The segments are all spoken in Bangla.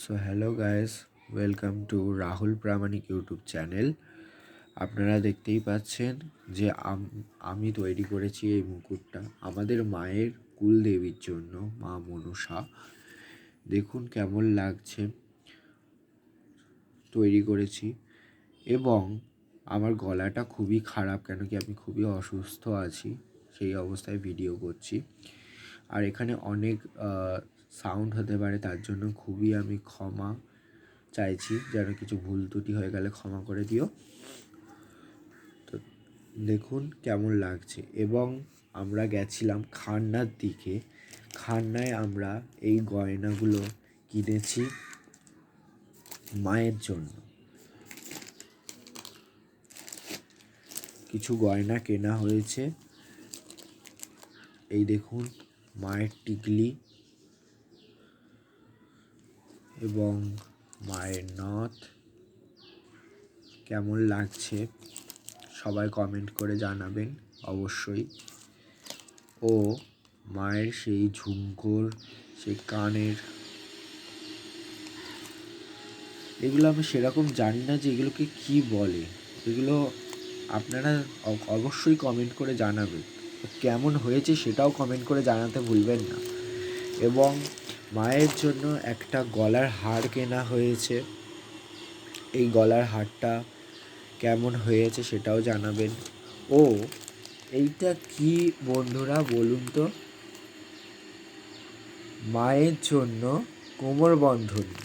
So hello guys, welcome to Rahul Pramanik YouTube channel. আপনারা দেখতেই পাচ্ছেন যে আমি তৈরি করেছি এই মুকুটটা আমাদের মায়ের কুলদেবীর জন্য, মা মনসা। দেখুন কেমন লাগছে, তৈরি করেছি। এবং আমার গলাটা খুবই খারাপ, কেন কি আমি খুবই অসুস্থ আছি, সেই অবস্থায় ভিডিও করছি। আর এখানে অনেক সাউন্ড হতে পারে, তার জন্য খুবই আমি ক্ষমা চাইছি, যেন কিছু ভুল ত্রুটি হয়ে গেলে ক্ষমা করে দিও। তো দেখুন কেমন লাগছে। এবং আমরা গেছিলাম খান্নার দিকে, খান্নায় আমরা এই গয়নাগুলো কিনেছি মায়ের জন্য। কিছু গয়না কেনা হয়েছে, এই দেখুন মায়ের টিকলি এবং মায়ের নথ। কেমন লাগছে সবাই কমেন্ট করে জানাবেন অবশ্যই। ও মায়ের সেই ঝুমকোর, সেই কানের, এগুলো আমি সেরকম জানি না যে এগুলোকে কি বলে। এগুলো আপনারা অবশ্যই কমেন্ট করে জানাবেন, কেমন হয়েছে সেটাও কমেন্ট করে জানাতে ভুলবেন না। এবং মায়ের জন্য একটা গলার হার কেনা হয়েছে, এই গলার হারটা কেমন হয়েছে সেটাও জানাবেন। ও এইটা কি বন্ধুরা বলুন তো? মায়ের জন্য কোমরবন্ধনী।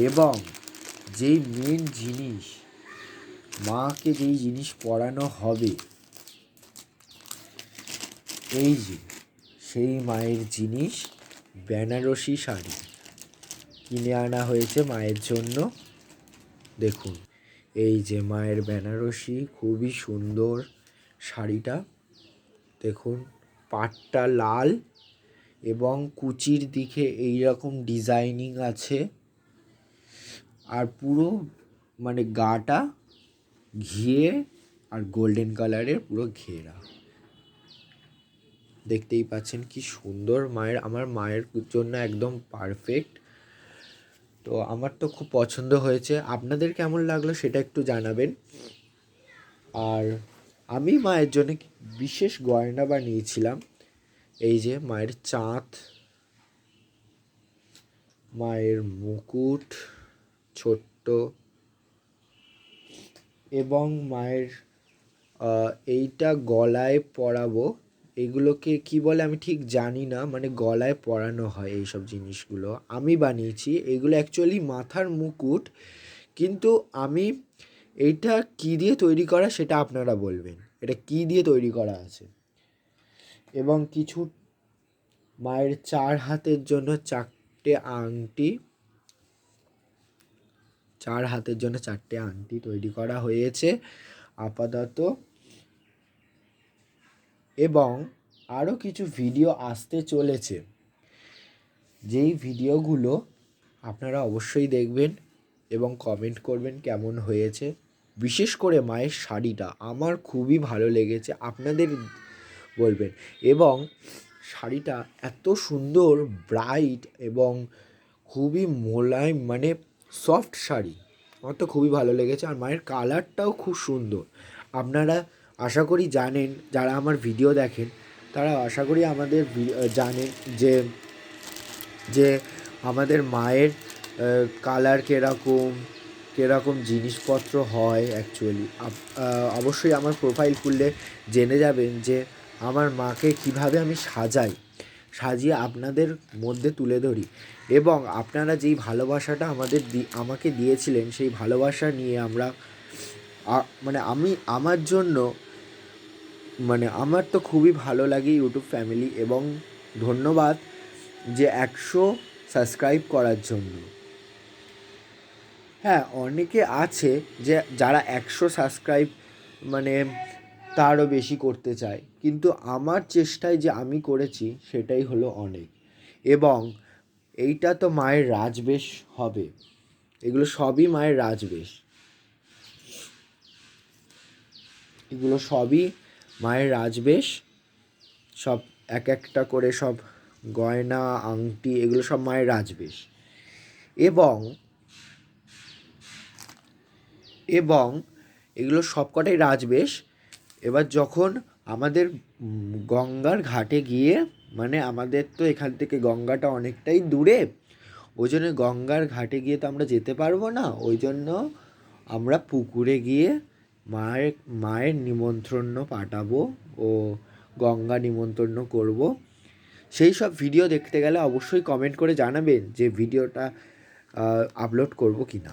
এবং যেই মেন জিনিস, মাকে যেই জিনিস পরানো হবে, এই যে সেই মায়ের জিনিস, বেনারসি শাড়ি কিনে আনা হয়েছে মায়ের জন্য। দেখুন এই যে মায়ের বেনারসি, খুবই সুন্দর শাড়িটা। দেখুন পাটটা লাল এবং কুচির দিকে এই রকম ডিজাইনিং আছে, আর পুরো মানে গাটা ঘিয়ে আর গোল্ডেন কালারের পুরো ঘেরা। দেখতেই পাচ্ছেন কি সুন্দর মায়ের, আমার মায়ের জন্য একদম পারফেক্ট। তো আমার তো খুব পছন্দ হয়েছে, আপনাদের কেমন লাগলো সেটা একটু জানাবেন। আর আমি মায়ের জন্য বিশেষ গয়না বানিয়েছিলাম, এই যে মায়ের চাঁদ, মায়ের মুকুট ছোট্ট, এবং মায়ের এইটা গলায় পরাবো। এগুলোকে কি বলে আমি ঠিক জানি না, মানে গলায় পরানো হয় এইসব জিনিসগুলো, আমি বানিয়েছি। এগুলো অ্যাকচুয়ালি মাথার মুকুট, কিন্তু আমি এইটা কী দিয়ে তৈরি করা সেটা আপনারা বলবেন, এটা কী দিয়ে তৈরি করা আছে। এবং কিছু মায়ের 4 হাতের জন্য 4টে আংটি, 4 হাতের জন্য 4টে আংটি তৈরি করা হয়েছে আপাতত। এবং আরও কিছু ভিডিও আসতে চলেছে, যেই ভিডিওগুলো আপনারা অবশ্যই দেখবেন এবং কমেন্ট করবেন কেমন হয়েছে। বিশেষ করে মায়ের শাড়িটা আমার খুবই ভালো লেগেছে, আপনাদের বলবেন। এবং শাড়িটা এত সুন্দর ব্রাইট এবং খুবই মোলায়েম, মানে সফট শাড়ি, আমার তো খুবই ভালো লেগেছে। আর মায়ের কালারটাও খুব সুন্দর। আপনারা আশা করি জানেন, যারা আমার ভিডিও দেখেন তারা আশা করি আমাদের জানেন যে যে আমাদের মায়ের কালার কীরকম কীরকম জিনিসপত্র হয় অ্যাকচুয়ালি। অবশ্যই আমার প্রোফাইল খুললে জেনে যাবেন যে আমার মাকে কিভাবে আমি সাজিয়ে আপনাদের মধ্যে তুলে ধরি। এবং আপনারা যেই ভালোবাসাটা আমাকে দিয়েছিলেন, সেই ভালোবাসা নিয়ে আমরা মানে আমি আমার জন্য, মানে আমার তো খুবই ভালো লাগে ইউটিউব ফ্যামিলি। এবং ধন্যবাদ যে 100 সাবস্ক্রাইব করার জন্য। হ্যাঁ, অনেকে আছে যে যারা 100 সাবস্ক্রাইব মানে তারও বেশি করতে চায়, কিন্তু আমার চেষ্টায় যে আমি করেছি সেটাই হলো অনেক। এবং এইটা তো মায়ের রাজবেশ হবে, এগুলো সবই মায়ের রাজবেশ, এগুলো সবই মায়ের রাজবেশ। সব এক একটা করে সব গয়না আংটি, এগুলো সব মায়ের রাজবেশ। এবং এবং এগুলো সবকটাই রাজবেশ। এবার যখন আমাদের গঙ্গার ঘাটে গিয়ে, মানে আমাদের তো এখান থেকে গঙ্গাটা অনেকটাই দূরে, ওই জন্য গঙ্গার ঘাটে গিয়ে তো আমরা যেতে পারবো না, ওই জন্য আমরা পুকুরে গিয়ে মায়ের নিমন্ত্রণ পাঠাবো ও গঙ্গা নিমন্ত্রণ করব। সেই সব ভিডিও দেখতে গেলে অবশ্যই কমেন্ট করে জানাবেন যে ভিডিওটা আপলোড করব কি না,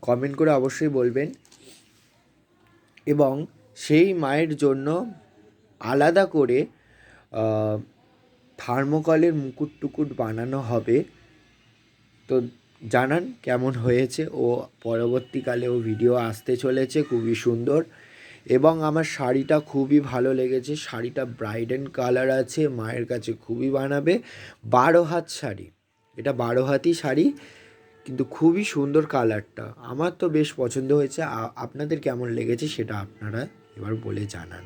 কমেন্ট করে অবশ্যই বলবেন। এবং সেই মায়ের জন্য আলাদা করে থার্মোকলের মুকুট টুকুট বানানো হবে। তো জানান কেমন হয়েছে, ও পরবর্তীকালেও ভিডিও আসতে চলেছে খুবই সুন্দর। এবং আমার শাড়িটা খুবই ভালো লেগেছে, শাড়িটা ব্রাইডেন কালার আছে, মায়ের কাছে খুবই বানাবে। 12 হাত শাড়ি, এটা 12 হাতই শাড়ি, কিন্তু খুবই সুন্দর কালারটা, আমার তো বেশ পছন্দ হয়েছে। আপনাদের কেমন লেগেছে সেটা আপনারা এবার বলে জানান।